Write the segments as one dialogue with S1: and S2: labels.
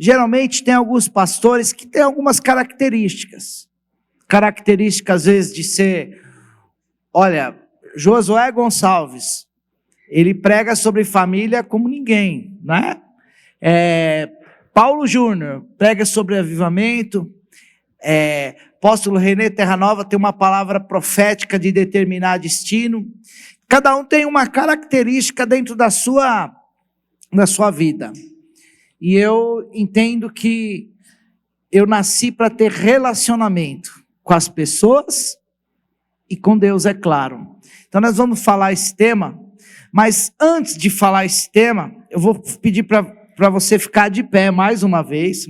S1: geralmente tem alguns pastores que têm algumas características. Características, às vezes, de ser, olha, Josué Gonçalves, ele prega sobre família como ninguém, né? Paulo Júnior prega sobre avivamento. Apóstolo René Terra Nova tem uma palavra profética de determinar destino. Cada um tem uma característica dentro da sua vida. E eu entendo que eu nasci para ter relacionamento com as pessoas e com Deus, é claro. Então nós vamos falar esse tema, mas antes de falar esse tema, eu vou pedir para você ficar de pé mais uma vez,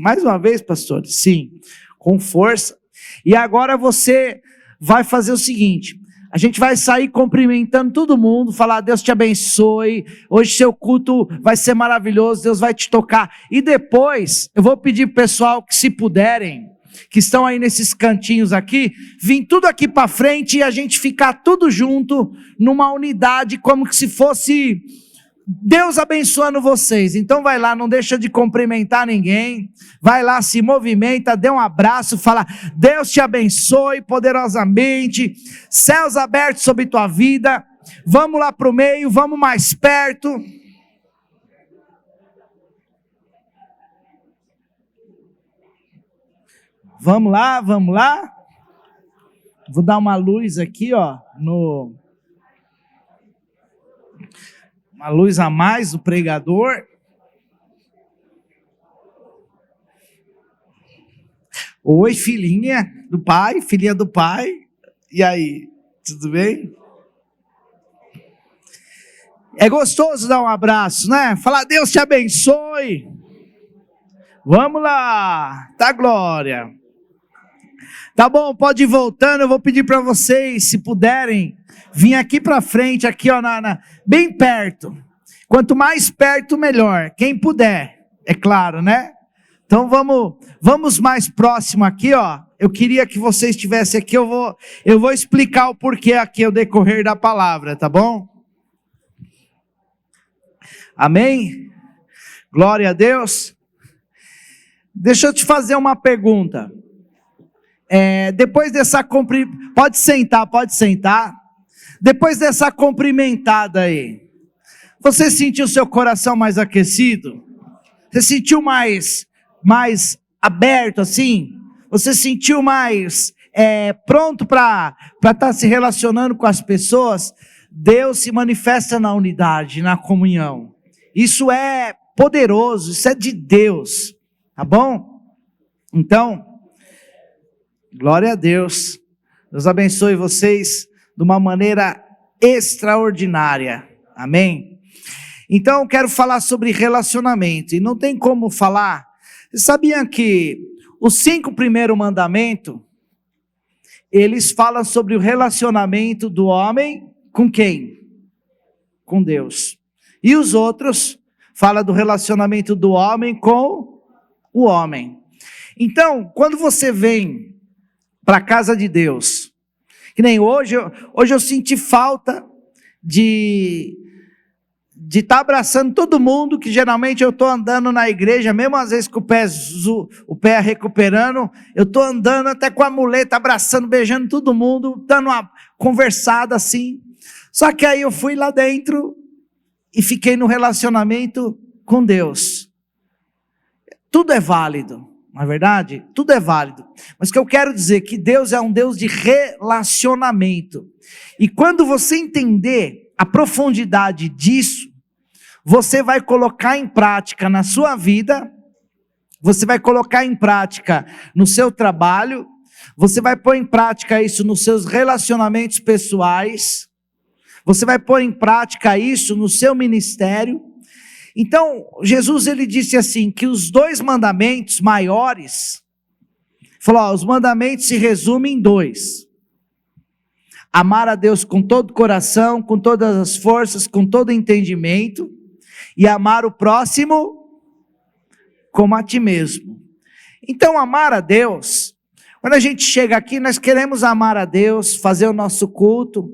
S1: pastor? Sim, com força. E agora você vai fazer o seguinte: a gente vai sair cumprimentando todo mundo, falar Deus te abençoe, hoje seu culto vai ser maravilhoso, Deus vai te tocar. E depois eu vou pedir pro pessoal que, se puderem, que estão aí nesses cantinhos aqui, vir tudo aqui para frente e a gente ficar tudo junto, numa unidade, como que se fosse Deus abençoando vocês. Então vai lá, não deixa de cumprimentar ninguém, vai lá, se movimenta, dê um abraço, fala Deus te abençoe poderosamente, céus abertos sobre tua vida. Vamos lá para o meio, vamos mais perto. Vamos lá. Vou dar uma luz aqui, ó, uma luz a mais do pregador. Oi, filhinha do pai. E aí, tudo bem? É gostoso dar um abraço, né? Falar Deus te abençoe. Vamos lá, tá glória. Tá bom, pode ir voltando. Eu vou pedir para vocês, se puderem, vir aqui para frente, aqui ó, bem perto. Quanto mais perto, melhor. Quem puder, é claro, né? Então vamos mais próximo aqui, ó. Eu queria que vocês estivessem aqui. Eu vou explicar o porquê aqui ao decorrer da palavra, tá bom? Amém? Glória a Deus. Deixa eu te fazer uma pergunta. Depois dessa pode sentar. Depois dessa cumprimentada aí, você sentiu seu coração mais aquecido? Você sentiu mais aberto assim? Você sentiu mais pronto para estar se relacionando com as pessoas? Deus se manifesta na unidade, na comunhão. Isso é poderoso, isso é de Deus, tá bom? Então, glória a Deus. Deus abençoe vocês de uma maneira extraordinária. Amém? Então eu quero falar sobre relacionamento. E não tem como falar. Vocês sabiam que os 5 primeiros mandamentos, eles falam sobre o relacionamento do homem com quem? Com Deus. E os outros falam do relacionamento do homem com o homem. Então, quando você vem para a casa de Deus, que nem hoje eu senti falta de estar abraçando todo mundo, que geralmente eu estou andando na igreja, mesmo às vezes com o pé recuperando, eu estou andando até com a muleta, abraçando, beijando todo mundo, dando uma conversada assim. Só que aí eu fui lá dentro e fiquei no relacionamento com Deus. Tudo é válido. Não é verdade? Tudo é válido. Mas o que eu quero dizer é que Deus é um Deus de relacionamento. E quando você entender a profundidade disso, você vai colocar em prática na sua vida, você vai colocar em prática no seu trabalho, você vai pôr em prática isso nos seus relacionamentos pessoais, você vai pôr em prática isso no seu ministério. Então, Jesus ele disse assim, que os 2 mandamentos maiores, falou, os mandamentos se resumem em 2. Amar a Deus com todo o coração, com todas as forças, com todo o entendimento, e amar o próximo como a ti mesmo. Então, amar a Deus, quando a gente chega aqui, nós queremos amar a Deus, fazer o nosso culto.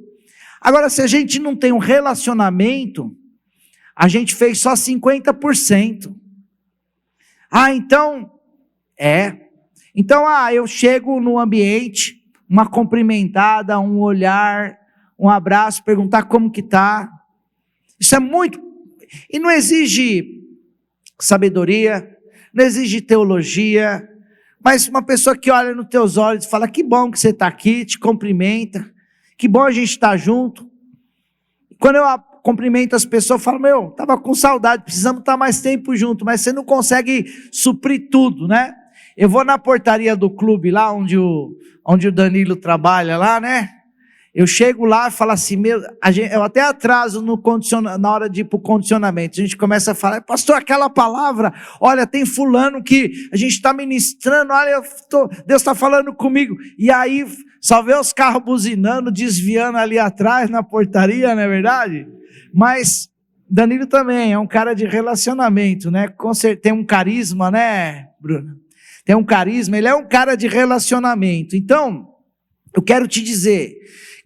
S1: Agora, se a gente não tem um relacionamento, a gente fez só 50%. Então, eu chego no ambiente, uma cumprimentada, um olhar, um abraço, perguntar como que tá. Isso é muito, e não exige sabedoria, não exige teologia, mas uma pessoa que olha nos teus olhos e fala, que bom que você está aqui, te cumprimenta, que bom a gente estar junto. Quando eu cumprimento as pessoas, eu falo, estava com saudade, precisamos estar mais tempo junto, mas você não consegue suprir tudo, né? Eu vou na portaria do clube lá, onde o Danilo trabalha lá, né? Eu chego lá e falo assim, eu até atraso na hora de ir para o condicionamento. A gente começa a falar, pastor, aquela palavra, olha, tem fulano que a gente está ministrando, olha, Deus está falando comigo. E aí, só vê os carros buzinando, desviando ali atrás na portaria, não é verdade? Mas Danilo também é um cara de relacionamento, né? Tem um carisma, né, Bruno? Tem um carisma, ele é um cara de relacionamento. Então, eu quero te dizer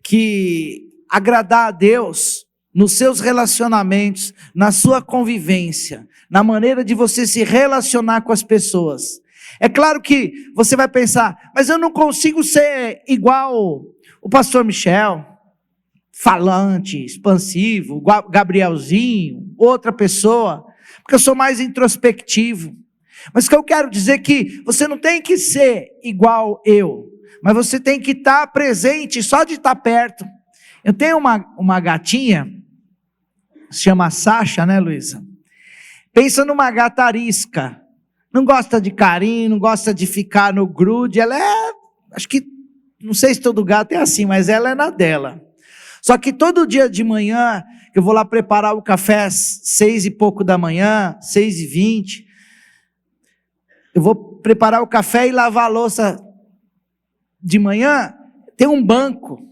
S1: que agradar a Deus nos seus relacionamentos, na sua convivência, na maneira de você se relacionar com as pessoas. É claro que você vai pensar, mas eu não consigo ser igual o pastor Michel, falante, expansivo, Gabrielzinho, outra pessoa, porque eu sou mais introspectivo. Mas o que eu quero dizer é que você não tem que ser igual eu, mas você tem que estar presente só de estar perto. Eu tenho uma gatinha, se chama Sasha, né, Luísa? Pensa numa gata arisca, não gosta de carinho, não gosta de ficar no grude, acho que, não sei se todo gato é assim, mas ela é na dela. Só que todo dia de manhã, eu vou lá preparar o café às 6 e pouco da manhã, 6h20, eu vou preparar o café e lavar a louça de manhã, tem um banco,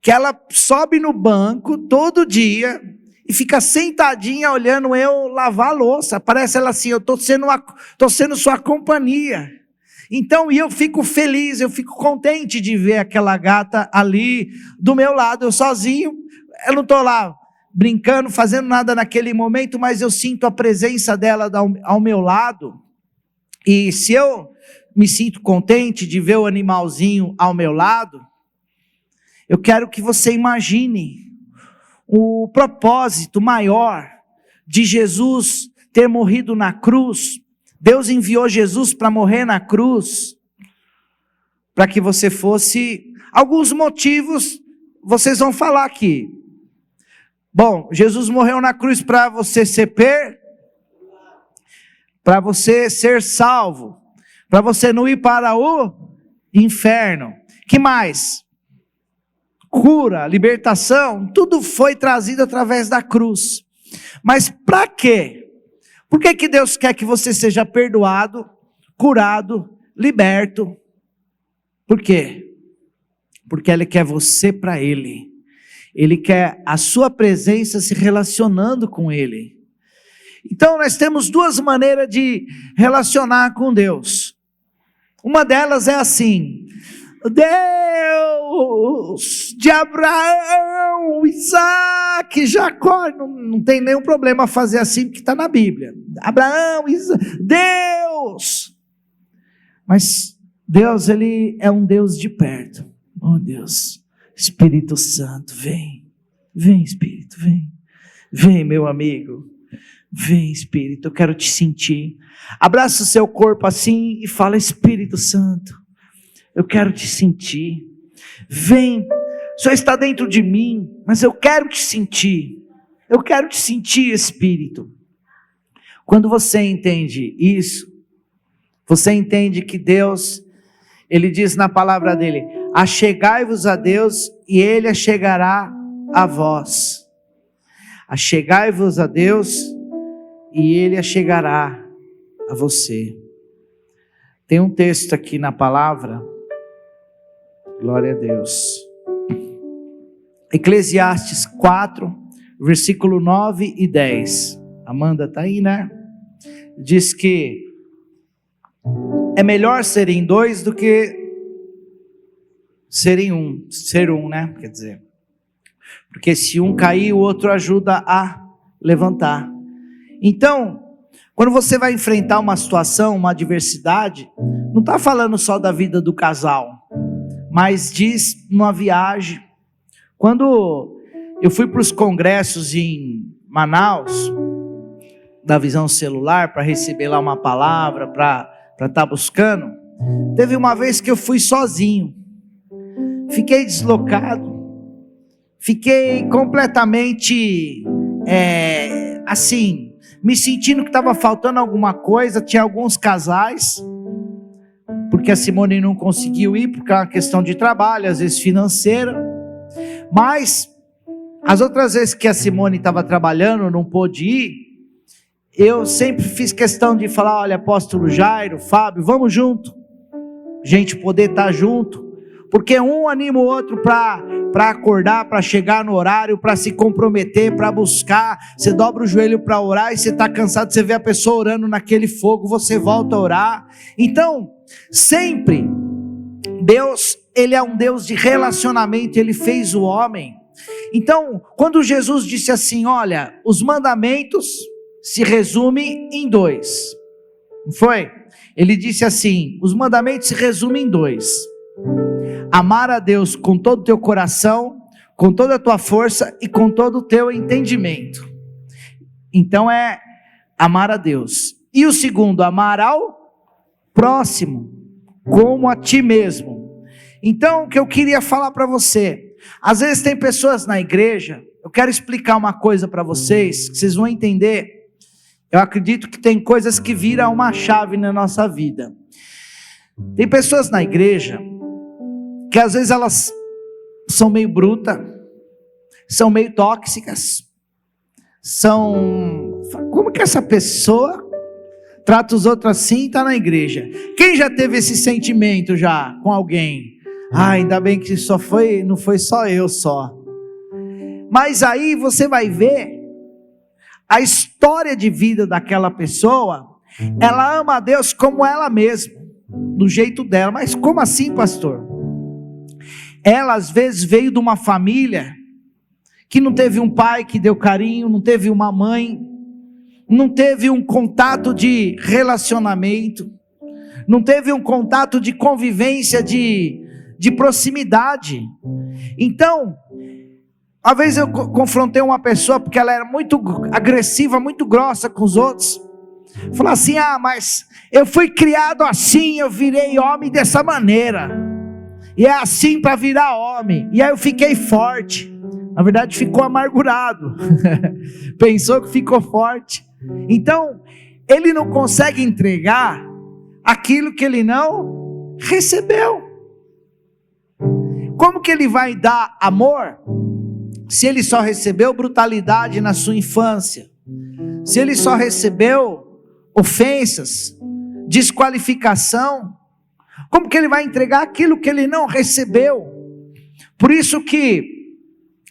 S1: que ela sobe no banco todo dia, e fica sentadinha olhando eu lavar a louça, parece ela assim, eu estou sendo sua companhia. Então, e eu fico feliz, eu fico contente de ver aquela gata ali, do meu lado, eu sozinho, eu não estou lá brincando, fazendo nada naquele momento, mas eu sinto a presença dela ao meu lado, e se eu me sinto contente de ver o animalzinho ao meu lado, eu quero que você imagine o propósito maior de Jesus ter morrido na cruz. Deus enviou Jesus para morrer na cruz, para que você fosse, alguns motivos vocês vão falar aqui. Bom, Jesus morreu na cruz para você para você ser salvo, para você não ir para o inferno. Que mais? Cura, libertação, tudo foi trazido através da cruz. Mas para quê? Por que Deus quer que você seja perdoado, curado, liberto? Por quê? Porque Ele quer você para Ele. Ele quer a sua presença se relacionando com Ele. Então nós temos duas maneiras de relacionar com Deus. Uma delas é assim: Deus de Abraão, Isaac, Jacó, não tem nenhum problema fazer assim, porque está na Bíblia. Abraão, Isaac, Deus. Mas Deus, Ele é um Deus de perto. Oh Deus, Espírito Santo, vem Espírito, vem meu amigo, vem Espírito, eu quero te sentir. Abraça o seu corpo assim e fala: Espírito Santo, eu quero te sentir, vem, o Senhor está dentro de mim, mas eu quero te sentir, Espírito. Quando você entende isso, você entende que Deus, Ele diz na palavra dEle: achegai-vos a Deus e Ele achegará a vós. Achegai-vos a Deus e Ele achegará a você. Tem um texto aqui na palavra, glória a Deus, Eclesiastes 4, versículo 9 e 10, Amanda está aí, né? Diz que é melhor serem dois do que ser um, né? Quer dizer, porque se um cair, o outro ajuda a levantar. Então, Quando você vai enfrentar uma situação, uma adversidade, não está falando só da vida do casal, mas diz numa viagem. Quando eu fui para os congressos em Manaus, da Visão Celular, para receber lá uma palavra, para estar buscando, teve uma vez que eu fui sozinho, fiquei deslocado, fiquei completamente, assim, me sentindo que estava faltando alguma coisa. Tinha alguns casais, porque a Simone não conseguiu ir, porque é uma questão de trabalho, às vezes financeira, mas as outras vezes que a Simone estava trabalhando, não pôde ir, eu sempre fiz questão de falar: olha, apóstolo Jairo, Fábio, vamos junto, gente poder estar junto, porque um anima o outro para acordar, para chegar no horário, para se comprometer, para buscar. Você dobra o joelho para orar e você está cansado, você vê a pessoa orando naquele fogo, você volta a orar. Então, sempre, Deus, Ele é um Deus de relacionamento, Ele fez o homem. Então, quando Jesus disse assim: olha, os mandamentos se resumem em 2, não foi? Ele disse assim: os mandamentos se resumem em 2: amar a Deus com todo o teu coração, com toda a tua força e com todo o teu entendimento. Então é amar a Deus. E o segundo, amar ao próximo como a ti mesmo. Então, o que eu queria falar para você, às vezes tem pessoas na igreja, eu quero explicar uma coisa para vocês, que vocês vão entender. Eu acredito que tem coisas que viram uma chave na nossa vida. Tem pessoas na igreja que às vezes elas são meio brutas, são meio tóxicas, como que essa pessoa trata os outros assim e está na igreja? Quem já teve esse sentimento já com alguém? Ainda bem que não foi só eu só. Mas aí você vai ver a história de vida daquela pessoa. Ela ama a Deus como ela mesma, do jeito dela. Mas como assim, pastor? Ela às vezes veio de uma família que não teve um pai que deu carinho, não teve uma mãe, não teve um contato de relacionamento, não teve um contato de convivência, de proximidade. Então, uma vez eu confrontei uma pessoa, porque ela era muito agressiva, muito grossa com os outros. Falou assim: mas eu fui criado assim, eu virei homem dessa maneira, e é assim para virar homem. E aí eu fiquei forte. Na verdade ficou amargurado. Pensou que ficou forte. Então, ele não consegue entregar aquilo que ele não recebeu. Como que ele vai dar amor se ele só recebeu brutalidade na sua infância? Se ele só recebeu ofensas, desqualificação? Como que ele vai entregar aquilo que ele não recebeu? Por isso que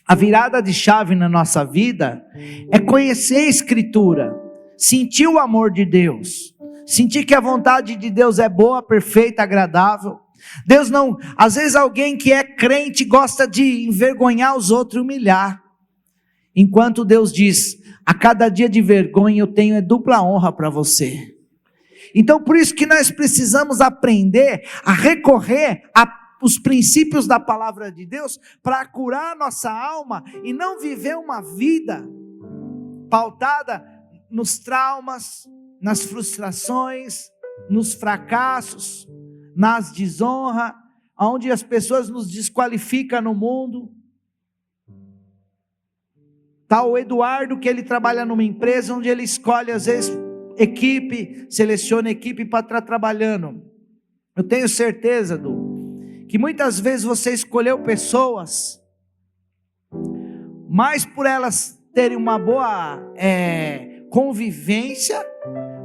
S1: a virada de chave na nossa vida é conhecer a Escritura, sentir o amor de Deus, sentir que a vontade de Deus é boa, perfeita, agradável. Deus não, às vezes alguém que é crente gosta de envergonhar os outros e humilhar, enquanto Deus diz: a cada dia de vergonha eu tenho dupla honra para você. Então por isso que nós precisamos aprender a recorrer os princípios da palavra de Deus para curar nossa alma e não viver uma vida pautada nos traumas, nas frustrações, nos fracassos, nas desonras, onde as pessoas nos desqualificam no mundo. Tá o Eduardo, que ele trabalha numa empresa onde ele escolhe às vezes equipe, seleciona equipe para estar trabalhando. Eu tenho certeza, que muitas vezes você escolheu pessoas, mas por elas terem uma boa convivência,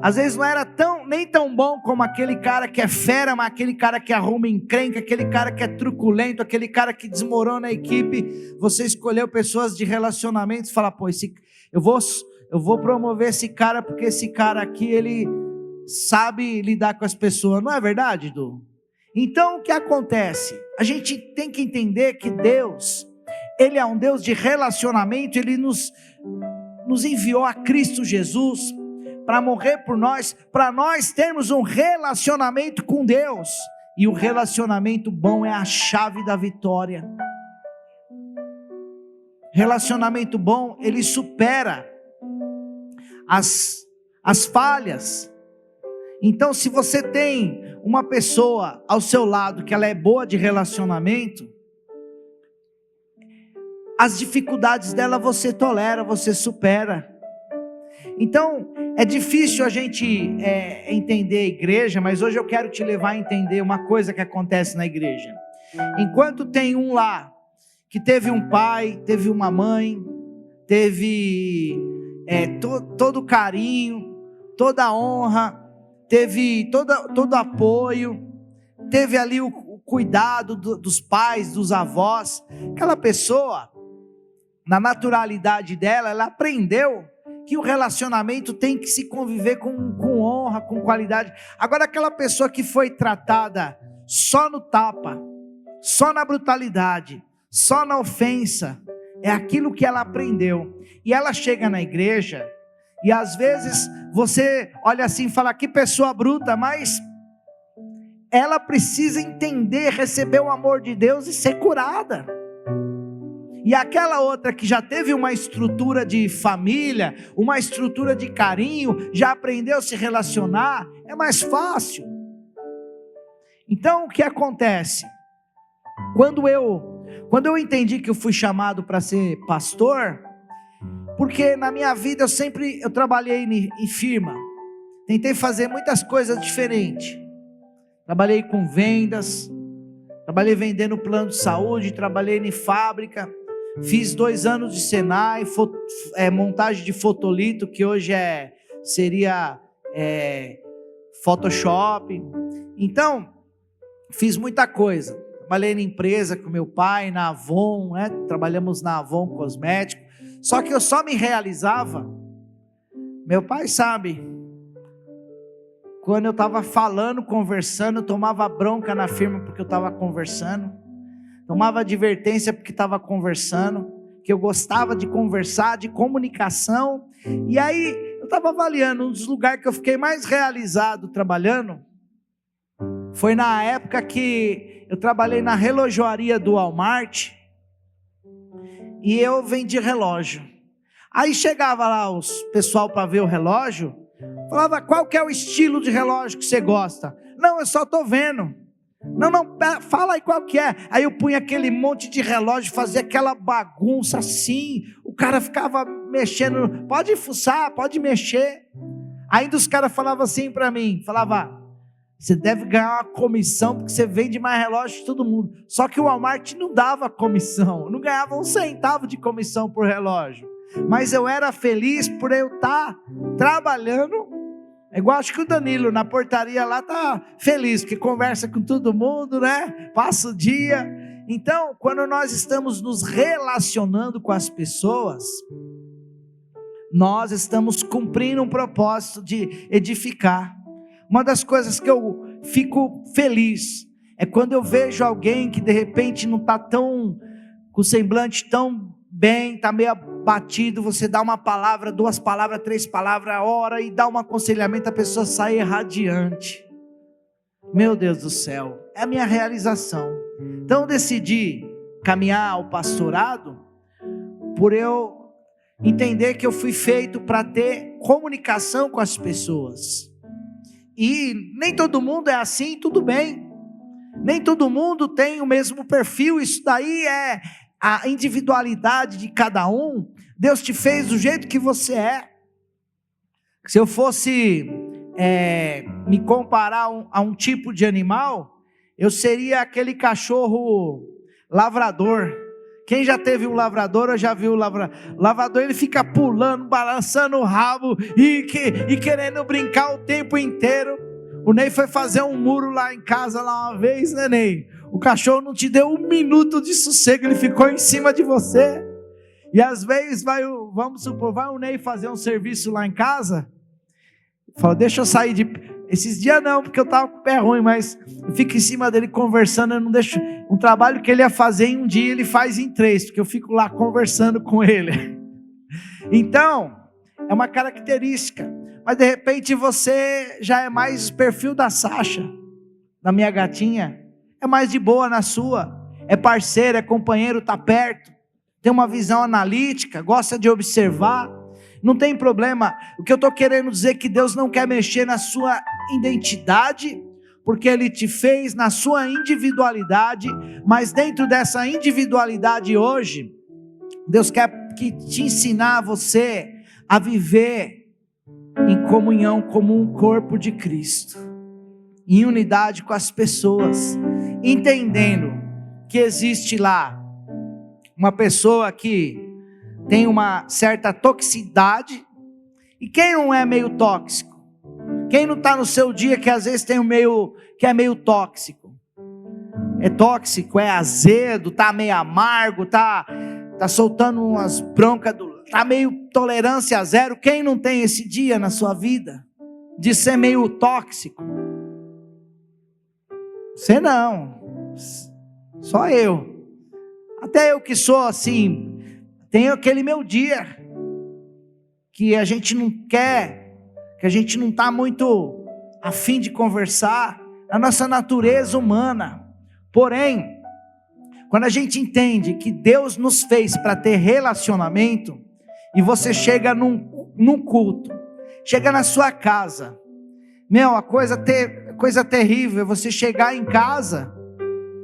S1: às vezes não era nem tão bom como aquele cara que é fera, mas aquele cara que arruma encrenca, aquele cara que é truculento, aquele cara que desmorona a equipe. Você escolheu pessoas de relacionamentos e fala: pô, eu vou promover esse cara, porque esse cara aqui, ele sabe lidar com as pessoas. Não é verdade, Du? Então o que acontece? A gente tem que entender que Deus, Ele é um Deus de relacionamento. Ele nos enviou a Cristo Jesus para morrer por nós, para nós termos um relacionamento com Deus. E o relacionamento bom é a chave da vitória. Relacionamento bom, ele supera as falhas. Então, se você tem uma pessoa ao seu lado que ela é boa de relacionamento, as dificuldades dela você tolera, você supera. Então, é difícil a gente entender a igreja, mas hoje eu quero te levar a entender uma coisa que acontece na igreja. Enquanto tem um lá, que teve um pai, teve uma mãe, teve todo carinho, toda honra, teve todo apoio, teve ali o cuidado dos pais, dos avós, aquela pessoa, na naturalidade dela, ela aprendeu que o relacionamento tem que se conviver com honra, com qualidade. Agora aquela pessoa que foi tratada só no tapa, só na brutalidade, só na ofensa, é aquilo que ela aprendeu, e ela chega na igreja, e às vezes você olha assim e fala, que pessoa bruta, mas ela precisa entender, receber o amor de Deus e ser curada. E aquela outra que já teve uma estrutura de família, uma estrutura de carinho, já aprendeu a se relacionar, é mais fácil. Então o que acontece? Quando eu entendi que eu fui chamado para ser pastor, porque na minha vida eu trabalhei em firma, tentei fazer muitas coisas diferentes, trabalhei com vendas, trabalhei vendendo plano de saúde, trabalhei em fábrica, fiz 2 anos de Senai, montagem de fotolito, que hoje seria Photoshop. Então, fiz muita coisa. Trabalhei na empresa com meu pai, na Avon, trabalhamos na Avon Cosmético. Só que eu só me realizava, meu pai sabe, quando eu estava falando, conversando, eu tomava bronca na firma porque eu estava conversando, tomava advertência porque estava conversando, que eu gostava de conversar, de comunicação. E aí eu estava avaliando, um dos lugares que eu fiquei mais realizado trabalhando, foi na época que eu trabalhei na relojoaria do Walmart, e eu vendi relógio. Aí chegava lá os pessoal para ver o relógio, falava, qual que é o estilo de relógio que você gosta? Não, eu só estou vendo. Não, fala aí qual que é. Aí eu punha aquele monte de relógio, fazia aquela bagunça assim, o cara ficava mexendo, pode fuçar, pode mexer. Ainda os caras falavam assim para mim, você deve ganhar uma comissão, porque você vende mais relógio de todo mundo. Só que o Walmart não dava comissão, não ganhava 1 centavo de comissão por relógio, mas eu era feliz por eu estar trabalhando. É igual, acho que o Danilo na portaria lá está feliz, porque conversa com todo mundo, passa o dia. Então, quando nós estamos nos relacionando com as pessoas, nós estamos cumprindo um propósito de edificar. Uma das coisas que eu fico feliz é quando eu vejo alguém que de repente não está com o semblante tão bem, está meio abatido, você dá uma palavra, 2 palavras, 3 palavras, ora e dá um aconselhamento, a pessoa sai radiante. Meu Deus do céu, é a minha realização. Então eu decidi caminhar ao pastorado por eu entender que eu fui feito para ter comunicação com as pessoas. E nem todo mundo é assim, tudo bem. Nem todo mundo tem o mesmo perfil, isso daí é a individualidade de cada um. Deus te fez do jeito que você é. Se eu fosse me comparar a um tipo de animal, eu seria aquele cachorro lavrador. Quem já teve um lavrador ou já viu o lavrador? O lavrador, ele fica pulando, balançando o rabo e querendo brincar o tempo inteiro. O Ney foi fazer um muro lá em casa lá uma vez, né, Ney? O cachorro não te deu 1 minuto de sossego, ele ficou em cima de você. E às vezes vamos supor, vai o Ney fazer um serviço lá em casa, fala, deixa eu sair esses dias não, porque eu tava com o pé ruim, mas eu fico em cima dele conversando, eu não deixo, um trabalho que ele ia fazer em 1 dia, ele faz em 3, porque eu fico lá conversando com ele. Então, é uma característica, Mas de repente você já é mais perfil da Sasha, da minha gatinha. É mais de boa na sua. É parceiro, é companheiro, está perto. Tem uma visão analítica, gosta de observar. Não tem problema. O que eu estou querendo dizer é que Deus não quer mexer na sua identidade, porque Ele te fez na sua individualidade. Mas dentro dessa individualidade hoje, Deus quer te ensinar você a viver em comunhão como um corpo de Cristo, em unidade com as pessoas, entendendo que existe lá uma pessoa que tem uma certa toxicidade, e quem não é meio tóxico? Quem não está no seu dia que às vezes tem que é meio tóxico? É tóxico, é azedo, está meio amargo, está soltando umas broncas, está meio tolerância zero. Quem não tem esse dia na sua vida, de ser meio tóxico? Você não, só eu. Até eu que sou assim, tenho aquele meu dia, que a gente não quer, que a gente não está muito a fim de conversar, a nossa natureza humana. Porém, quando a gente entende que Deus nos fez para ter relacionamento, e você chega num culto, chega na sua casa, a coisa terrível é você chegar em casa,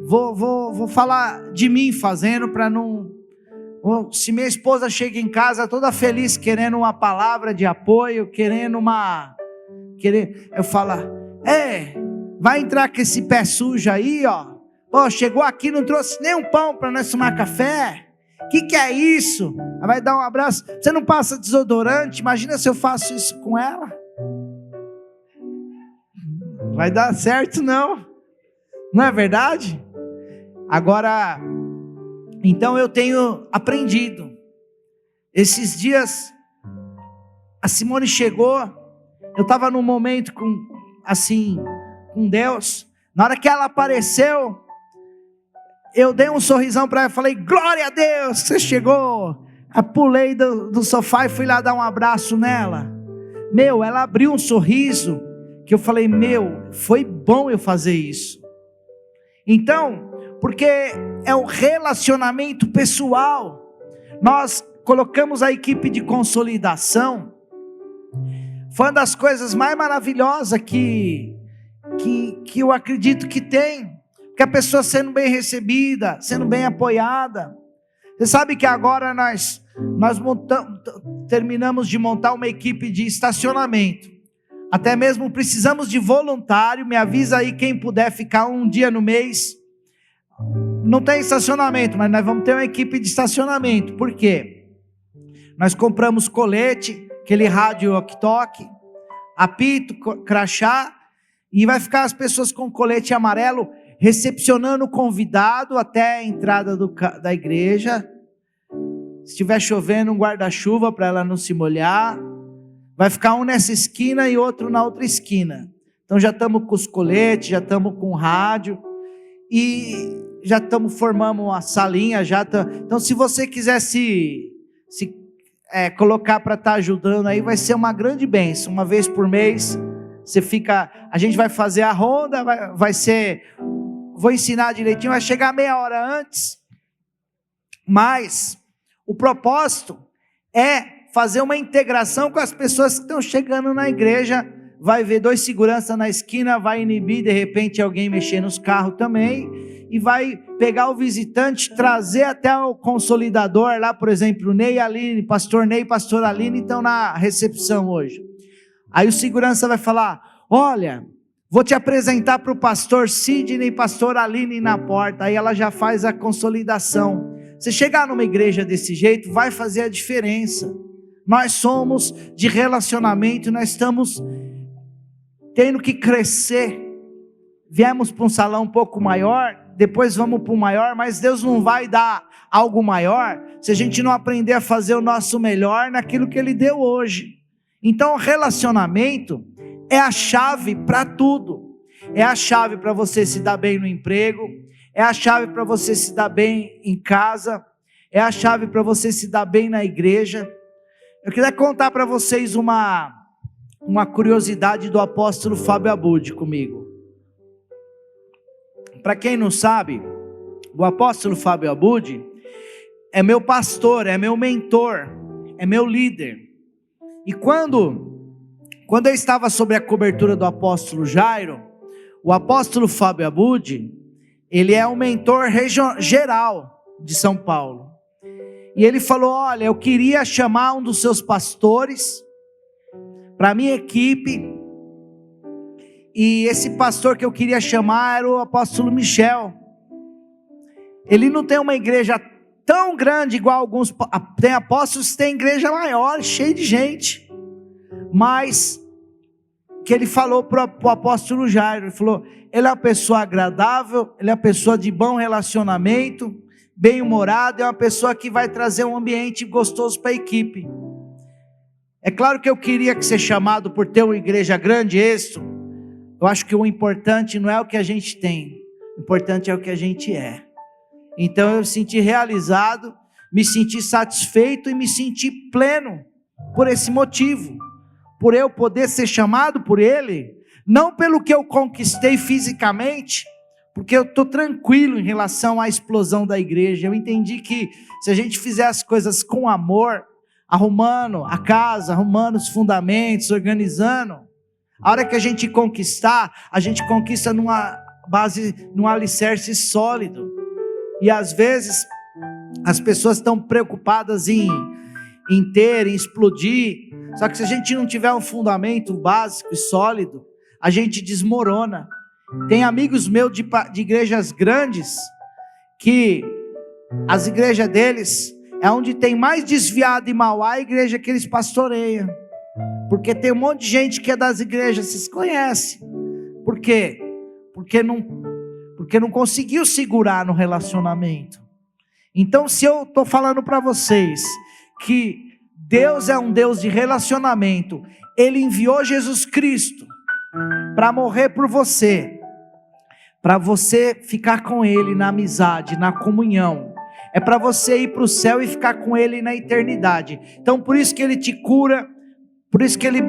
S1: vou falar de mim fazendo, para não, se minha esposa chega em casa toda feliz, querendo uma palavra de apoio, eu falo, vai entrar com esse pé sujo aí, chegou aqui, não trouxe nem um pão para nós tomar café, que é isso? Ela vai dar um abraço, você não passa desodorante? Imagina se eu faço isso com ela, vai dar certo não é verdade? Agora, então eu tenho aprendido, esses dias, a Simone chegou, eu estava num momento com Deus, na hora que ela apareceu, eu dei um sorrisão para ela, falei, glória a Deus, que você chegou. Eu pulei do sofá e fui lá dar um abraço nela. Ela abriu um sorriso, que eu falei, foi bom eu fazer isso. Então, porque é um relacionamento pessoal, nós colocamos a equipe de consolidação, foi uma das coisas mais maravilhosas que eu acredito que tem, que a pessoa sendo bem recebida, sendo bem apoiada. Você sabe que agora nós terminamos de montar uma equipe de estacionamento, até mesmo precisamos de voluntário. Me avisa aí quem puder ficar um dia no mês. Não tem estacionamento, mas nós vamos ter uma equipe de estacionamento. Por quê? Nós compramos colete, aquele rádio walkie-talkie, apito, crachá, e vai ficar as pessoas com colete amarelo recepcionando o convidado até a entrada da igreja. Se estiver chovendo, um guarda-chuva para ela não se molhar. Vai ficar um nessa esquina e outro na outra esquina. Então já estamos com os coletes, já estamos com o rádio, e já formamos uma salinha. Então se você quiser se colocar para estar ajudando aí, vai ser uma grande bênção. Uma vez por mês, a gente vai fazer a ronda, vou ensinar direitinho, vai chegar meia hora antes, mas o propósito é fazer uma integração com as pessoas que estão chegando na igreja. Vai ver 2 seguranças na esquina, vai inibir de repente alguém mexer nos carros também, e vai pegar o visitante, trazer até o consolidador lá, por exemplo, Ney e Aline, pastor Ney e pastor Aline estão na recepção hoje. Aí o segurança vai falar, olha, vou te apresentar para o pastor Sidney e pastor Aline na porta. Aí ela já faz a consolidação. Você chegar numa igreja desse jeito, vai fazer a diferença. Nós somos de relacionamento, nós estamos tendo que crescer. Viemos para um salão um pouco maior, depois vamos para um maior, mas Deus não vai dar algo maior se a gente não aprender a fazer o nosso melhor naquilo que Ele deu hoje. Então o relacionamento é a chave para tudo, é a chave para você se dar bem no emprego, é a chave para você se dar bem em casa, é a chave para você se dar bem na igreja. Eu queria contar para vocês uma uma curiosidade do apóstolo Fábio Abud comigo. Para quem não sabe, o apóstolo Fábio Abud é meu pastor, é meu mentor, é meu líder. E quando eu estava sob a cobertura do apóstolo Jairo, o apóstolo Fábio Abud, ele é o mentor geral de São Paulo. E ele falou: olha, eu queria chamar um dos seus pastores para a minha equipe. E esse pastor que eu queria chamar era o apóstolo Michel. Ele não tem uma igreja tão grande igual alguns, tem apóstolos que tem igreja maior, cheia de gente. Mas, que ele falou para o apóstolo Jairo, ele falou: ele é uma pessoa agradável, ele é uma pessoa de bom relacionamento, bem-humorado, é uma pessoa que vai trazer um ambiente gostoso para a equipe. É claro que eu queria ser chamado por ter uma igreja grande, isso. Eu acho que o importante não é o que a gente tem, o importante é o que a gente é. Então eu me senti realizado, me senti satisfeito e me senti pleno por esse motivo, por eu poder ser chamado por ele, não pelo que eu conquistei fisicamente, porque eu estou tranquilo em relação à explosão da igreja. Eu entendi que se a gente fizer as coisas com amor, arrumando a casa, arrumando os fundamentos, organizando, a hora que a gente conquista numa base, num alicerce sólido. E às vezes as pessoas estão preocupadas em ter, em explodir. Só que se a gente não tiver um fundamento básico e sólido, a gente desmorona. Tem amigos meus de igrejas grandes, que as igrejas deles é onde tem mais desviado e mau a igreja que eles pastoreiam. Porque tem um monte de gente que é das igrejas, vocês conhecem. Por quê? Porque não conseguiu segurar no relacionamento. Então, se eu estou falando para vocês que Deus é um Deus de relacionamento, Ele enviou Jesus Cristo para morrer por você, para você ficar com Ele na amizade, na comunhão, é para você ir para o céu e ficar com Ele na eternidade. Então por isso que Ele te cura, por isso que Ele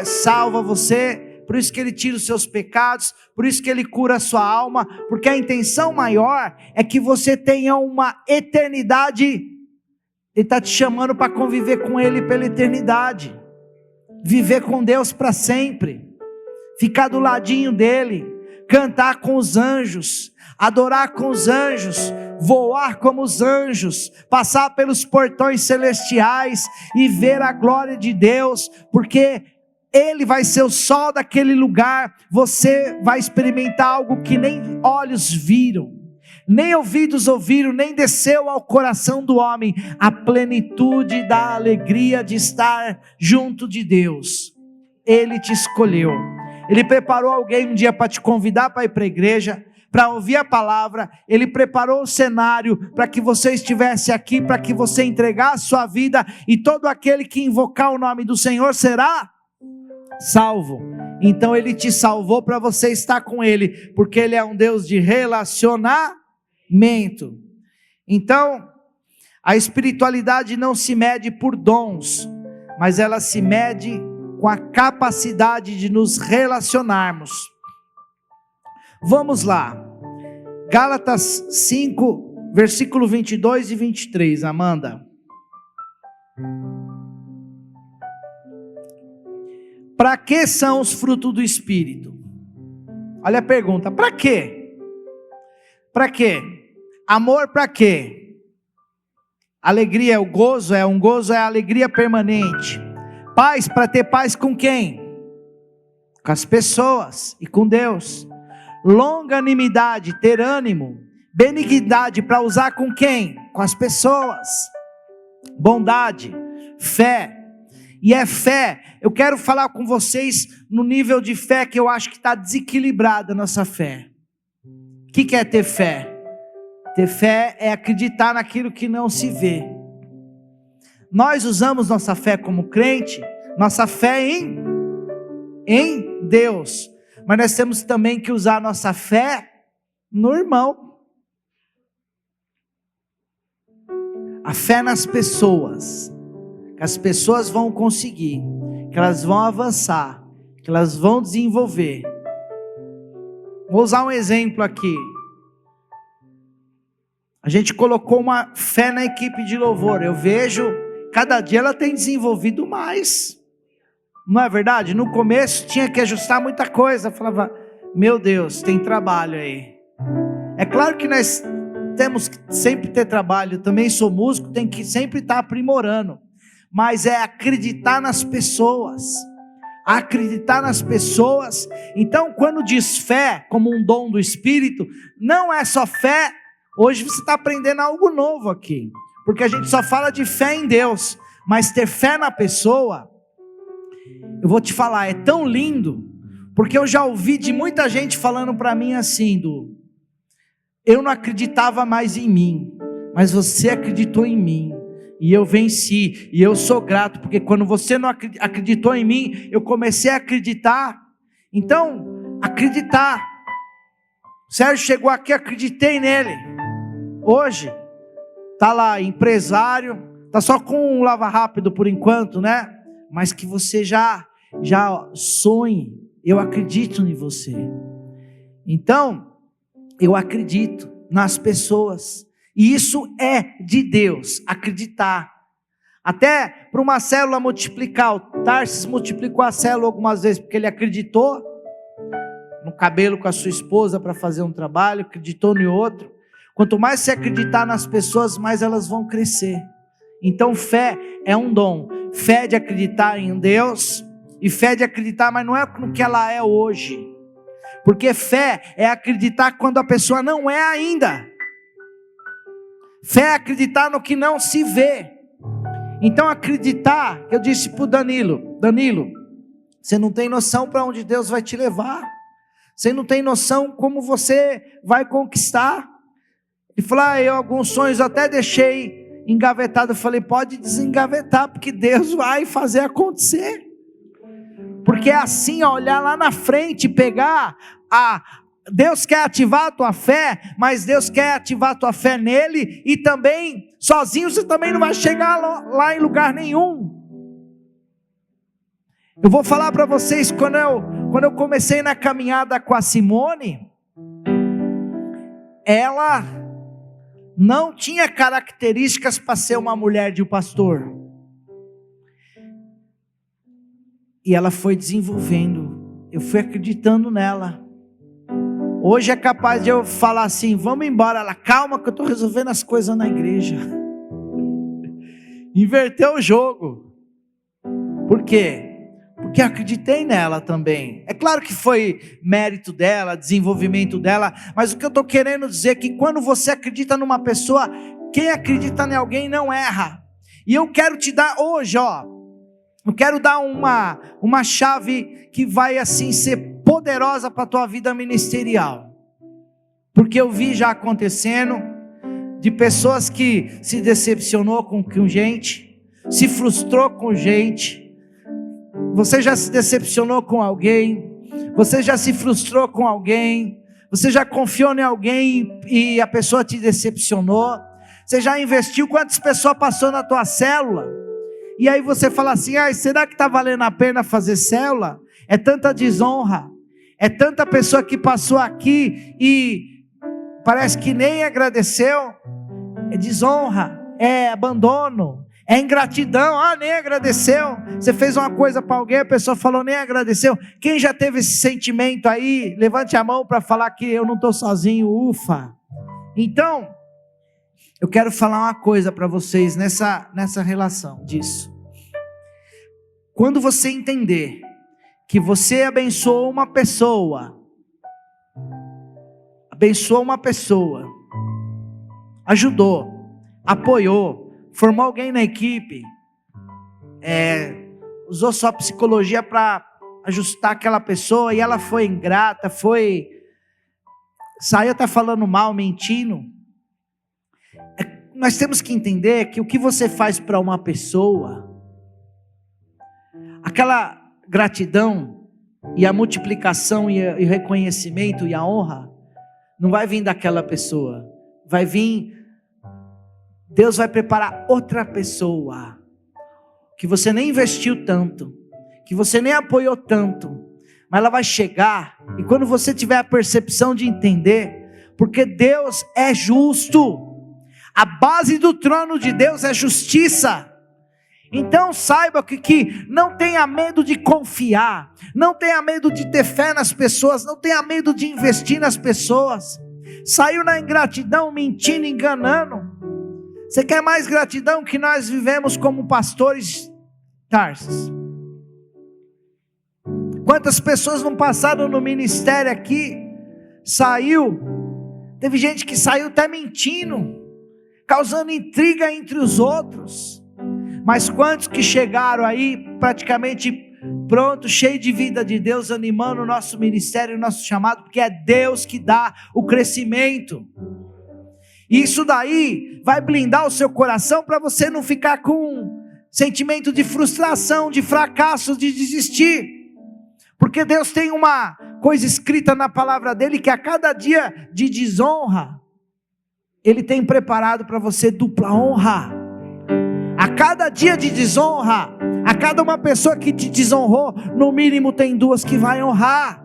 S1: salva você, por isso que Ele tira os seus pecados, por isso que Ele cura a sua alma, porque a intenção maior é que você tenha uma eternidade. Ele está te chamando para conviver com Ele pela eternidade, viver com Deus para sempre, ficar do ladinho dEle, cantar com os anjos, adorar com os anjos, voar como os anjos, passar pelos portões celestiais e ver a glória de Deus, porque Ele vai ser o sol daquele lugar. Você vai experimentar algo que nem olhos viram, nem ouvidos ouviram, nem desceu ao coração do homem, a plenitude da alegria de estar junto de Deus. Ele te escolheu, Ele preparou alguém um dia para te convidar para ir para a igreja, para ouvir a palavra. Ele preparou o cenário para que você estivesse aqui, para que você entregasse sua vida, e todo aquele que invocar o nome do Senhor será salvo. Então Ele te salvou para você estar com Ele, porque Ele é um Deus de relacionamento. Então a espiritualidade não se mede por dons, mas ela se mede com a capacidade de nos relacionarmos. Vamos lá, Gálatas 5, versículo 22 e 23, Amanda. Para que são os frutos do Espírito? Olha a pergunta, para quê? Para quê? Amor para quê? Alegria, o gozo é a alegria permanente. Paz, para ter paz com quem? Com as pessoas e com Deus. Longanimidade, ter ânimo. Benignidade, para usar com quem? Com as pessoas. Bondade, fé. E é fé. Eu quero falar com vocês no nível de fé que eu acho que está desequilibrada a nossa fé. O que é ter fé? Ter fé é acreditar naquilo que não se vê. Nós usamos nossa fé como crente, nossa fé em Deus, mas nós temos também que usar nossa fé no irmão. A fé nas pessoas, que as pessoas vão conseguir, que elas vão avançar, que elas vão desenvolver. Vou usar um exemplo aqui. A gente colocou uma fé na equipe de louvor. Eu vejo, cada dia ela tem desenvolvido mais. Não é verdade? No começo tinha que ajustar muita coisa. Eu falava, meu Deus, tem trabalho aí. É claro que nós temos que sempre ter trabalho. Eu também sou músico, tem que sempre estar aprimorando. Mas é acreditar nas pessoas. Acreditar nas pessoas. Então, quando diz fé como um dom do Espírito, não é só fé. Hoje você está aprendendo algo novo aqui, porque a gente só fala de fé em Deus, mas ter fé na pessoa, eu vou te falar, é tão lindo, porque eu já ouvi de muita gente falando para mim assim, eu não acreditava mais em mim, mas você acreditou em mim, e eu venci, e eu sou grato, porque quando você não acreditou em mim, eu comecei a acreditar. Então, acreditar. Sérgio chegou aqui, acreditei nele. Hoje, está lá empresário, está só com um lava rápido por enquanto, né? Mas que você já sonhe, eu acredito em você. Então, eu acredito nas pessoas, e isso é de Deus, acreditar. Até para uma célula multiplicar, o Tarsis multiplicou a célula algumas vezes, porque ele acreditou no cabelo com a sua esposa para fazer um trabalho, acreditou no outro. Quanto mais você acreditar nas pessoas, mais elas vão crescer. Então fé é um dom, fé de acreditar em Deus, e fé de acreditar, mas não é no que ela é hoje, porque fé é acreditar quando a pessoa não é ainda. Fé é acreditar no que não se vê. Então acreditar, eu disse para o Danilo, você não tem noção para onde Deus vai te levar, você não tem noção como você vai conquistar. Ele falou, eu alguns sonhos eu até deixei engavetado. Eu falei, pode desengavetar, porque Deus vai fazer acontecer. Porque é assim, olhar lá na frente, pegar Deus quer ativar a tua fé, mas Deus quer ativar a tua fé nele, e também, sozinho você também não vai chegar lá em lugar nenhum. Eu vou falar para vocês, quando eu comecei na caminhada com a Simone, ela não tinha características para ser uma mulher de um pastor, e ela foi desenvolvendo, eu fui acreditando nela. Hoje é capaz de eu falar assim, vamos embora, ela, calma que eu estou resolvendo as coisas na igreja. Inverteu o jogo. Por quê? Porque eu acreditei nela também. É claro que foi mérito dela, desenvolvimento dela, mas o que eu estou querendo dizer é que quando você acredita numa pessoa, quem acredita em alguém não erra. E eu quero te dar hoje, eu quero dar uma chave que vai assim ser poderosa para a tua vida ministerial, porque eu vi já acontecendo, de pessoas que se decepcionou com gente, se frustrou com gente. Você já se decepcionou com alguém, você já se frustrou com alguém, você já confiou em alguém e a pessoa te decepcionou, você já investiu, quantas pessoas passou na tua célula, e aí você fala assim, será que está valendo a pena fazer célula? É tanta desonra, é tanta pessoa que passou aqui e parece que nem agradeceu. É desonra, é abandono, é ingratidão. Nem agradeceu. Você fez uma coisa para alguém, a pessoa falou, nem agradeceu. Quem já teve esse sentimento aí, levante a mão para falar que eu não estou sozinho, ufa. Então, eu quero falar uma coisa para vocês nessa relação disso. Quando você entender que você abençoou uma pessoa, ajudou, apoiou, formou alguém na equipe, usou sua psicologia para ajustar aquela pessoa, e ela foi ingrata, saiu até falando mal, mentindo. Nós temos que entender que o que você faz para uma pessoa, aquela gratidão e a multiplicação e o reconhecimento e a honra não vai vir daquela pessoa, vai vir, Deus vai preparar outra pessoa que você nem investiu tanto, que você nem apoiou tanto, mas ela vai chegar, e quando você tiver a percepção de entender, porque Deus é justo, a base do trono de Deus é justiça. Então saiba que não tenha medo de confiar, não tenha medo de ter fé nas pessoas, não tenha medo de investir nas pessoas. Saiu na ingratidão, mentindo, enganando. Você quer mais gratidão que nós vivemos como pastores, Tarsis? Quantas pessoas não passaram no ministério aqui, teve gente que saiu até mentindo, causando intriga entre os outros. Mas quantos que chegaram aí praticamente pronto, cheio de vida de Deus, animando o nosso ministério, o nosso chamado, porque é Deus que dá o crescimento. E isso daí vai blindar o seu coração para você não ficar com sentimento de frustração, de fracasso, de desistir. Porque Deus tem uma coisa escrita na palavra dele, que a cada dia de desonra, Ele tem preparado para você dupla honra. A cada dia de desonra, a cada uma pessoa que te desonrou, no mínimo tem duas que vai honrar.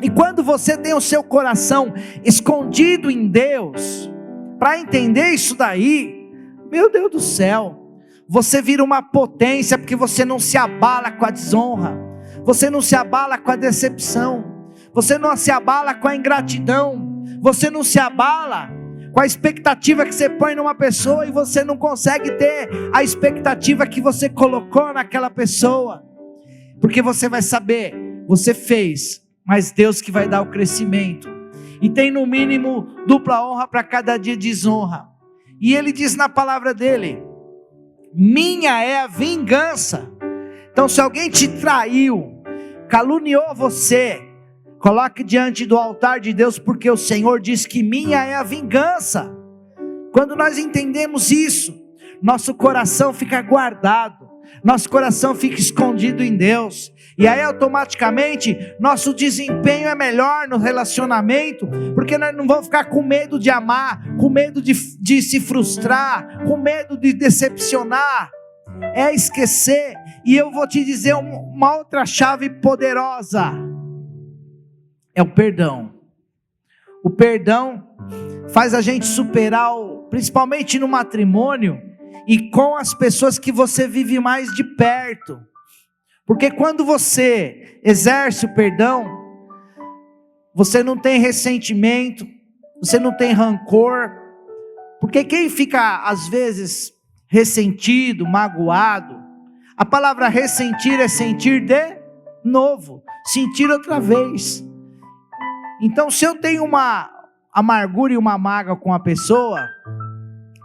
S1: E quando você tem o seu coração escondido em Deus, para entender isso daí, meu Deus do céu, você vira uma potência, porque você não se abala com a desonra, você não se abala com a decepção, você não se abala com a ingratidão, você não se abala com a expectativa que você põe numa pessoa e você não consegue ter a expectativa que você colocou naquela pessoa, porque você vai saber, você fez, mas Deus que vai dar o crescimento, e tem no mínimo dupla honra para cada dia de desonra. E Ele diz na palavra dele: minha é a vingança. Então se alguém te traiu, caluniou você, coloque diante do altar de Deus, porque o Senhor diz que minha é a vingança. Quando nós entendemos isso, nosso coração fica guardado, nosso coração fica escondido em Deus, e aí automaticamente nosso desempenho é melhor no relacionamento, porque nós não vamos ficar com medo de amar, com medo de se frustrar, com medo de decepcionar, é esquecer. E eu vou te dizer uma outra chave poderosa, é o perdão. O perdão faz a gente superar, principalmente no matrimônio, e com as pessoas que você vive mais de perto, porque quando você exerce o perdão, você não tem ressentimento, você não tem rancor, porque quem fica às vezes ressentido, magoado, a palavra ressentir é sentir de novo, sentir outra vez. Então se eu tenho uma amargura e uma mágoa com a pessoa,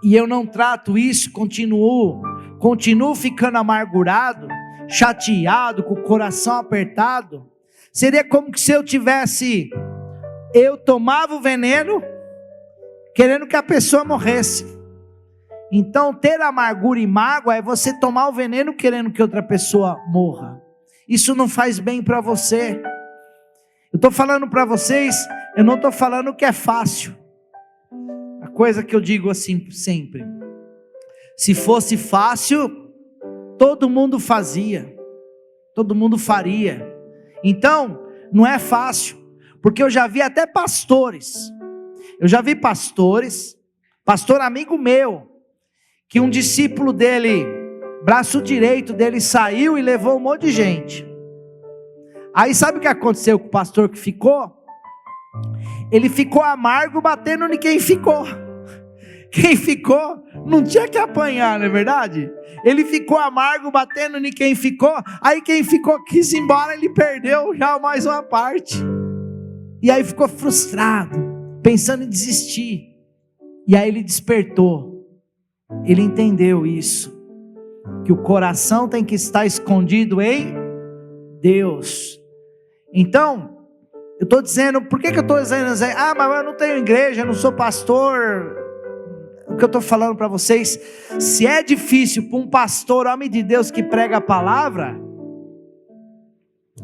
S1: e eu não trato isso, continuo ficando amargurado, chateado, com o coração apertado, seria como que se eu tomava o veneno, querendo que a pessoa morresse. Então ter amargura e mágoa é você tomar o veneno querendo que outra pessoa morra. Isso não faz bem para você. Eu estou falando para vocês, eu não estou falando que é fácil. A coisa que eu digo assim sempre: se fosse fácil, todo mundo fazia, todo mundo faria. Então, não é fácil, porque eu já vi até pastores, pastor amigo meu, que um discípulo dele, braço direito dele, saiu e levou um monte de gente. Aí sabe o que aconteceu com o pastor que ficou? Ele ficou amargo batendo em quem ficou. Quem ficou não tinha que apanhar, não é verdade? Ele ficou amargo batendo em quem ficou. Aí quem ficou quis ir embora, ele perdeu já mais uma parte. E aí ficou frustrado, pensando em desistir. E aí ele despertou. Ele entendeu isso, que o coração tem que estar escondido em Deus. Então, eu estou dizendo, por que eu estou dizendo assim? Mas eu não tenho igreja, eu não sou pastor. O que eu estou falando para vocês, se é difícil para um pastor, homem de Deus que prega a palavra,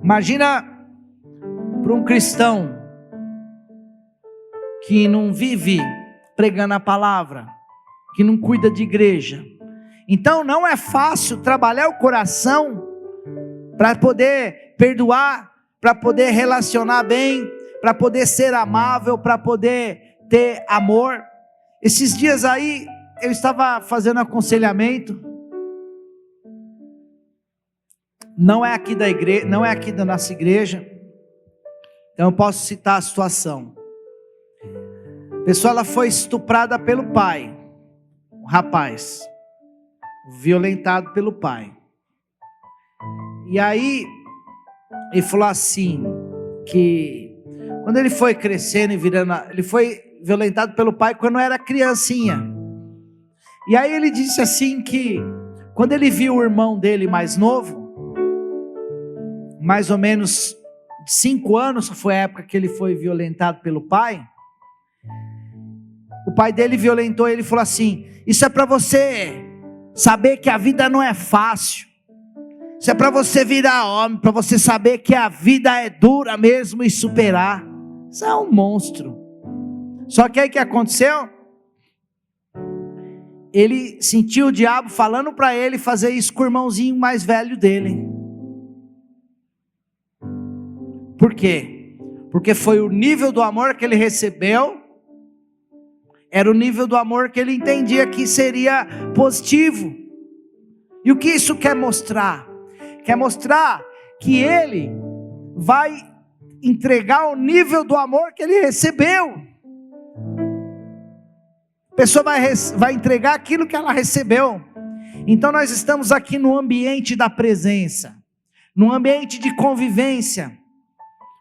S1: imagina para um cristão que não vive pregando a palavra, que não cuida de igreja. Então não é fácil trabalhar o coração para poder perdoar, para poder relacionar bem, para poder ser amável, para poder ter amor. Esses dias aí, eu estava fazendo aconselhamento, não é aqui da igreja, não é aqui da nossa igreja, então eu posso citar a situação. A pessoa, ela foi estuprada pelo pai, o rapaz, violentado pelo pai. E aí, ele falou assim, que quando ele foi crescendo e virando, ele foi violentado pelo pai quando era criancinha. E aí ele disse assim que, quando ele viu o irmão dele mais novo, mais ou menos 5 anos, foi a época que ele foi violentado pelo pai, o pai dele violentou ele e falou assim: isso é para você saber que a vida não é fácil, isso é para você virar homem, para você saber que a vida é dura mesmo e superar. Isso é um monstro. Só que aí o que aconteceu? Ele sentiu o diabo falando para ele fazer isso com o irmãozinho mais velho dele. Por quê? Porque foi o nível do amor que ele recebeu, era o nível do amor que ele entendia que seria positivo. E o que isso quer mostrar? Quer mostrar que ele vai entregar o nível do amor que ele recebeu. A pessoa vai entregar aquilo que ela recebeu. Então nós estamos aqui no ambiente da presença, no ambiente de convivência.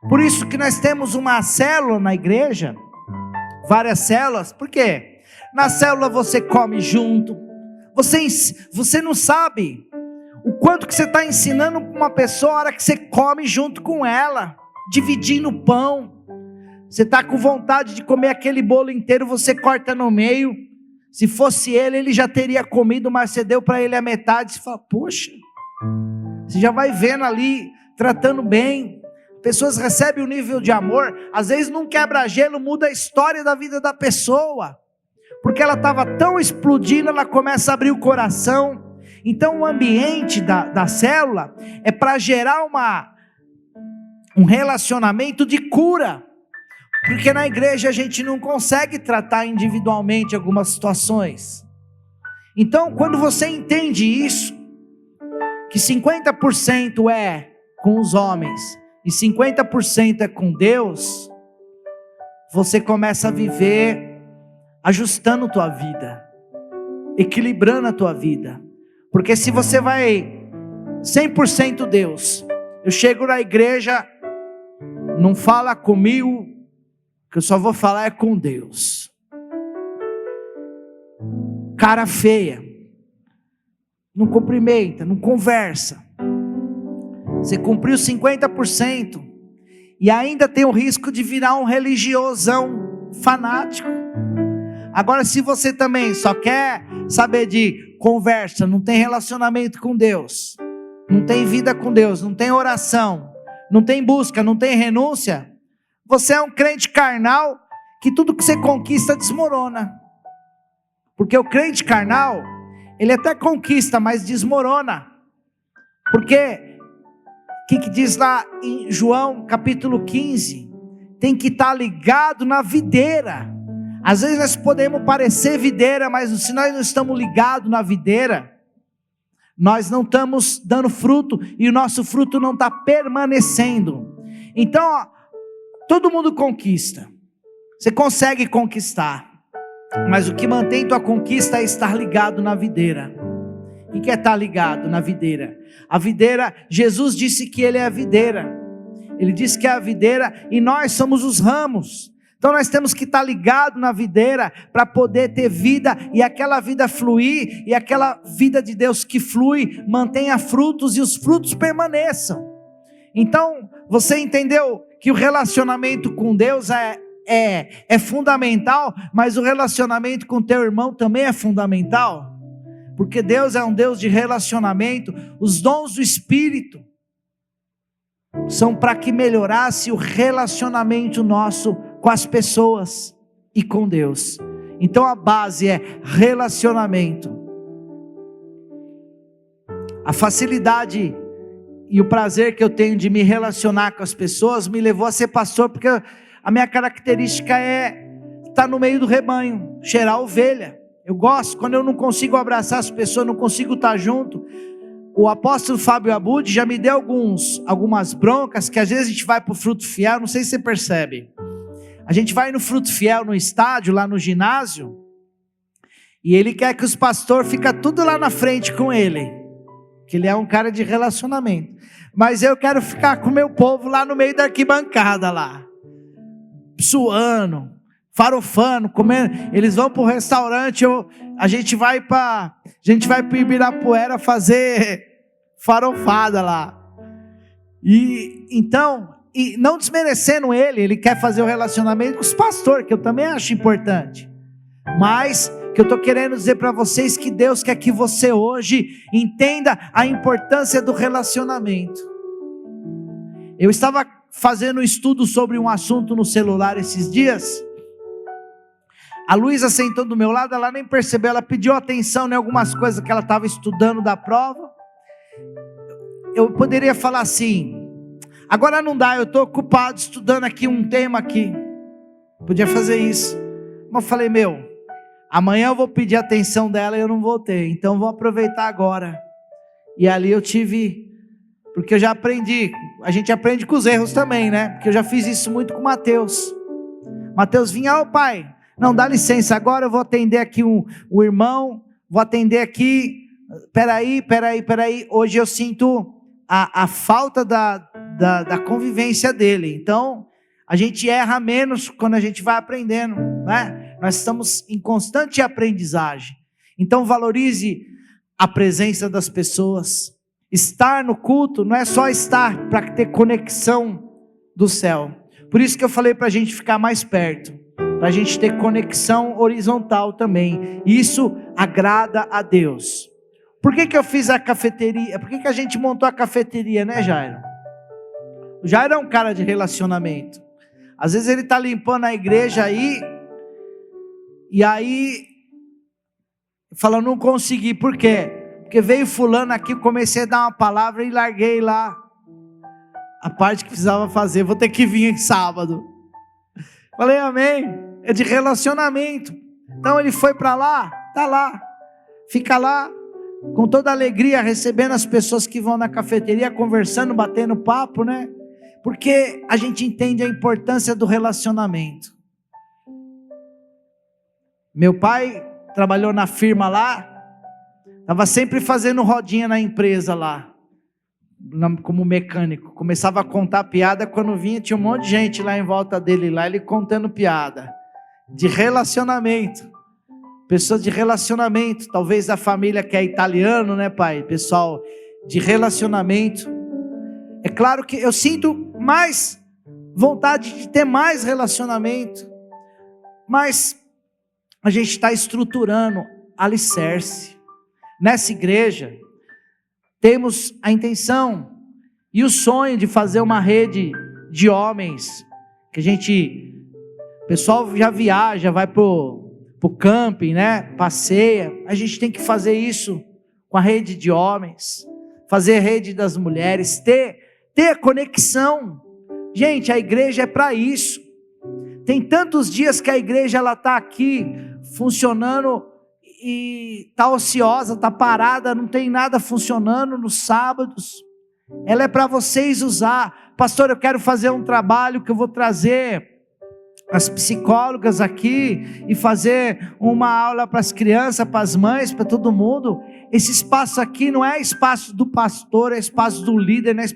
S1: Por isso que nós temos uma célula na igreja, várias células. Por quê? Na célula você come junto, você não sabe o quanto que você está ensinando para uma pessoa a hora que você come junto com ela, dividindo o pão. Você está com vontade de comer aquele bolo inteiro, você corta no meio. Se fosse ele, ele já teria comido, mas você deu para ele a metade. Você fala, poxa, você já vai vendo ali, tratando bem. Pessoas recebem o nível de amor, às vezes num quebra-gelo muda a história da vida da pessoa, porque ela estava tão explodindo, ela começa a abrir o coração. Então o ambiente da célula é para gerar um relacionamento de cura, porque na igreja a gente não consegue tratar individualmente algumas situações. Então quando você entende isso, que 50% é com os homens e 50% é com Deus, você começa a viver ajustando tua vida, equilibrando a tua vida. Porque se você vai 100% Deus, eu chego na igreja, não fala comigo, que eu só vou falar é com Deus. Cara feia, não cumprimenta, não conversa. Você cumpriu 50% e ainda tem o risco de virar um religiosão fanático. Agora, se você também só quer saber de conversa, não tem relacionamento com Deus, não tem vida com Deus, não tem oração, não tem busca, não tem renúncia, você é um crente carnal que tudo que você conquista desmorona. Porque o crente carnal, ele até conquista, mas desmorona. Porque o que diz lá em João capítulo 15? Tem que estar ligado na videira. Às vezes nós podemos parecer videira, mas se nós não estamos ligados na videira, nós não estamos dando fruto, e o nosso fruto não está permanecendo. Então, ó, todo mundo conquista, você consegue conquistar, mas o que mantém tua conquista é estar ligado na videira. O que é estar ligado na videira? A videira, Jesus disse que Ele é a videira. Ele disse que é a videira e nós somos os ramos. Então nós temos que estar ligado na videira para poder ter vida e aquela vida fluir, e aquela vida de Deus que flui mantenha frutos e os frutos permaneçam. Então você entendeu que o relacionamento com Deus é fundamental, mas o relacionamento com teu irmão também é fundamental. Porque Deus é um Deus de relacionamento. Os dons do Espírito são para que melhorasse o relacionamento nosso com as pessoas e com Deus. Então a base é relacionamento. A facilidade e o prazer que eu tenho de me relacionar com as pessoas me levou a ser pastor, porque a minha característica é estar no meio do rebanho, cheirar a ovelha. Eu gosto, quando eu não consigo abraçar as pessoas, não consigo estar junto. O apóstolo Fábio Abud já me deu algumas broncas, que às vezes a gente vai para o Fruto Fiel, não sei se você percebe. A gente vai no Fruto Fiel, no estádio, lá no ginásio, e ele quer que os pastores fiquem tudo lá na frente com ele, que ele é um cara de relacionamento. Mas eu quero ficar com o meu povo lá no meio da arquibancada lá, suando, farofando, comendo. Eles vão para o restaurante, a gente vai para Ibirapuera fazer farofada lá. E então, e não desmerecendo ele quer fazer o relacionamento com os pastores, que eu também acho importante. Mas que eu estou querendo dizer para vocês que Deus quer que você hoje entenda a importância do relacionamento. Eu estava fazendo um estudo sobre um assunto no celular esses dias. A Luísa sentou do meu lado, ela nem percebeu, ela pediu atenção em algumas coisas que ela estava estudando da prova. Eu poderia falar assim: agora não dá, eu estou ocupado estudando aqui um tema aqui. Podia fazer isso. Mas eu falei, amanhã eu vou pedir a atenção dela e eu não vou ter, então vou aproveitar agora. E ali eu tive, porque eu já aprendi, a gente aprende com os erros também, né? Porque eu já fiz isso muito com o Mateus. Mateus vinha, pai, não, dá licença, agora eu vou atender aqui o irmão, vou atender aqui, peraí, hoje eu sinto a falta da convivência dele. Então, a gente erra menos quando a gente vai aprendendo, né? Nós estamos em constante aprendizagem. Então valorize a presença das pessoas. Estar no culto não é só estar para ter conexão do céu. Por isso que eu falei para a gente ficar mais perto, para a gente ter conexão horizontal também. Isso agrada a Deus. Por que eu fiz a cafeteria? Por que a gente montou a cafeteria, né, Jairo? O Jairo é um cara de relacionamento. Às vezes ele está limpando a igreja aí, e aí fala, não consegui. Por quê? Porque veio fulano aqui, comecei a dar uma palavra e larguei lá a parte que precisava fazer, vou ter que vir aqui sábado. Falei, amém. É de relacionamento. Então ele foi para lá, está lá, fica lá com toda alegria, recebendo as pessoas que vão na cafeteria, conversando, batendo papo, né? Porque a gente entende a importância do relacionamento. Meu pai trabalhou na firma lá, estava sempre fazendo rodinha na empresa lá, como mecânico. Começava a contar piada, quando vinha tinha um monte de gente lá em volta dele, lá ele contando piada, de relacionamento, pessoas de relacionamento, talvez a família que é italiano, né, pai? Pessoal de relacionamento. É claro que eu sinto mais vontade de ter mais relacionamento, mas a gente está estruturando alicerce. Nessa igreja, temos a intenção e o sonho de fazer uma rede de homens, que o pessoal já viaja, vai pro camping, né? Passeia. A gente tem que fazer isso com a rede de homens, fazer rede das mulheres, ter conexão. Gente, a igreja é para isso. Tem tantos dias que a igreja ela está aqui funcionando e está ociosa, está parada, não tem nada funcionando nos sábados. Ela é para vocês usar. Pastor, eu quero fazer um trabalho que eu vou trazer as psicólogas aqui e fazer uma aula para as crianças, para as mães, para todo mundo. Esse espaço aqui não é espaço do pastor, é espaço do líder, não é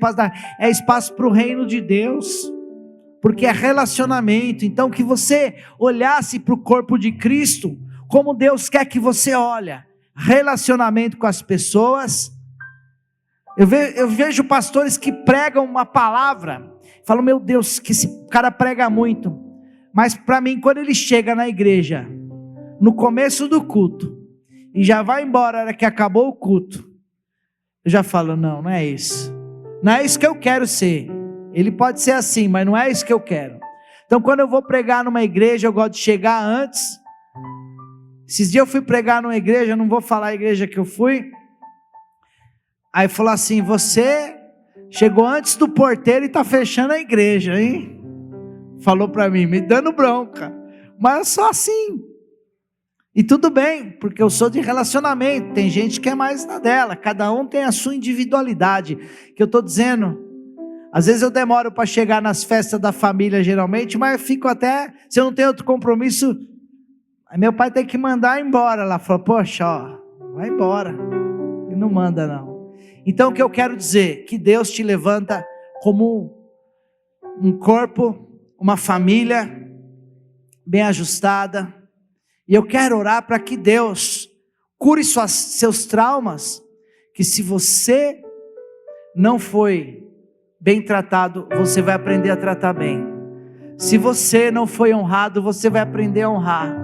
S1: é espaço para o reino de Deus, porque é relacionamento. Então que você olhasse para o corpo de Cristo como Deus quer que você olhe, relacionamento com as pessoas. Eu vejo pastores que pregam uma palavra, falam, meu Deus, que esse cara prega muito, mas para mim, quando ele chega na igreja, no começo do culto, e já vai embora na hora que acabou o culto, eu já falo, não é isso. Não é isso que eu quero ser. Ele pode ser assim, mas não é isso que eu quero. Então quando eu vou pregar numa igreja, eu gosto de chegar antes. Esses dias eu fui pregar numa igreja, eu não vou falar a igreja que eu fui. Aí falou assim, você Chegou antes do porteiro e está fechando a igreja, hein? Falou para mim, me dando bronca. Mas eu sou assim. E tudo bem, porque eu sou de relacionamento. Tem gente que é mais na dela. Cada um tem a sua individualidade. Que eu estou dizendo, às vezes eu demoro para chegar nas festas da família geralmente, mas eu fico até, se eu não tenho outro compromisso, aí meu pai tem que mandar embora lá. Falou, poxa, ó, vai embora. Ele não manda não. Então o que eu quero dizer, que Deus te levanta como um corpo, uma família bem ajustada. E eu quero orar para que Deus cure seus traumas, que se você não foi bem tratado, você vai aprender a tratar bem. Se você não foi honrado, você vai aprender a honrar.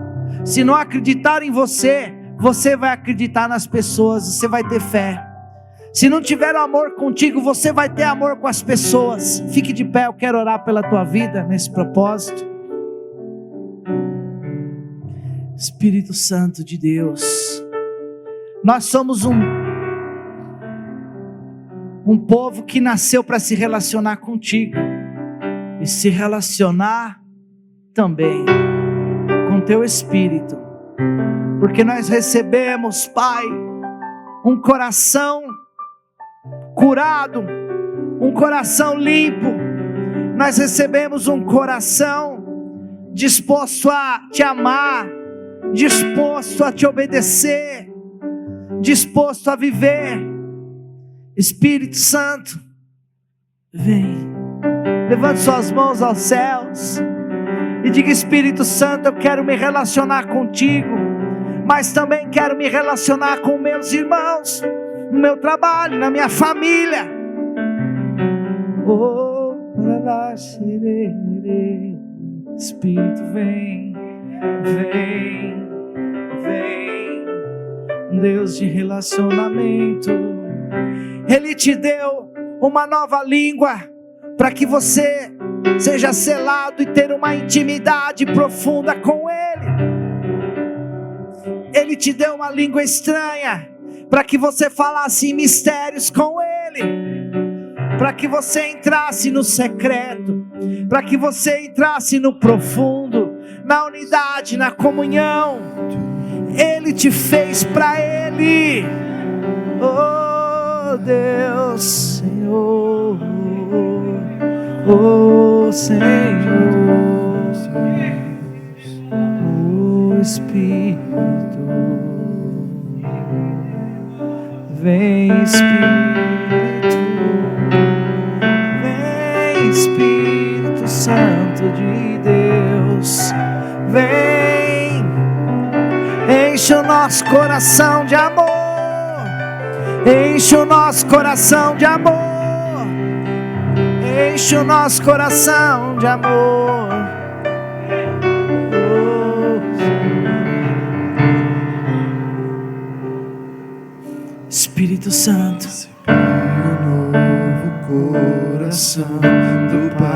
S1: Se não acreditar em você, você vai acreditar nas pessoas, você vai ter fé. Se não tiver amor contigo, você vai ter amor com as pessoas. Fique de pé, eu quero orar pela tua vida nesse propósito. Espírito Santo de Deus, nós somos um povo que nasceu para se relacionar contigo e se relacionar também com teu Espírito, porque nós recebemos, Pai, um coração curado, um coração limpo. Nós recebemos um coração disposto a te amar, disposto a te obedecer, disposto a viver. Espírito Santo, vem, levante suas mãos aos céus e diga: Espírito Santo, eu quero me relacionar contigo, mas também quero me relacionar com meus irmãos, no meu trabalho, na minha família. Oh, Espírito, vem, vem, vem, Deus de relacionamento. Ele te deu uma nova língua para que você seja selado e ter uma intimidade profunda com Ele. Ele te deu uma língua estranha para que você falasse em mistérios com Ele, para que você entrasse no secreto, para que você entrasse no profundo, na unidade, na comunhão. Ele te fez para Ele. Oh Deus, Senhor, oh Senhor, oh Espírito, vem Espírito, vem Espírito Santo de Deus, vem, enche o nosso coração de amor. Enche o nosso coração de amor. Enche o nosso coração de amor. Espírito Santo,
S2: um novo coração do Pai.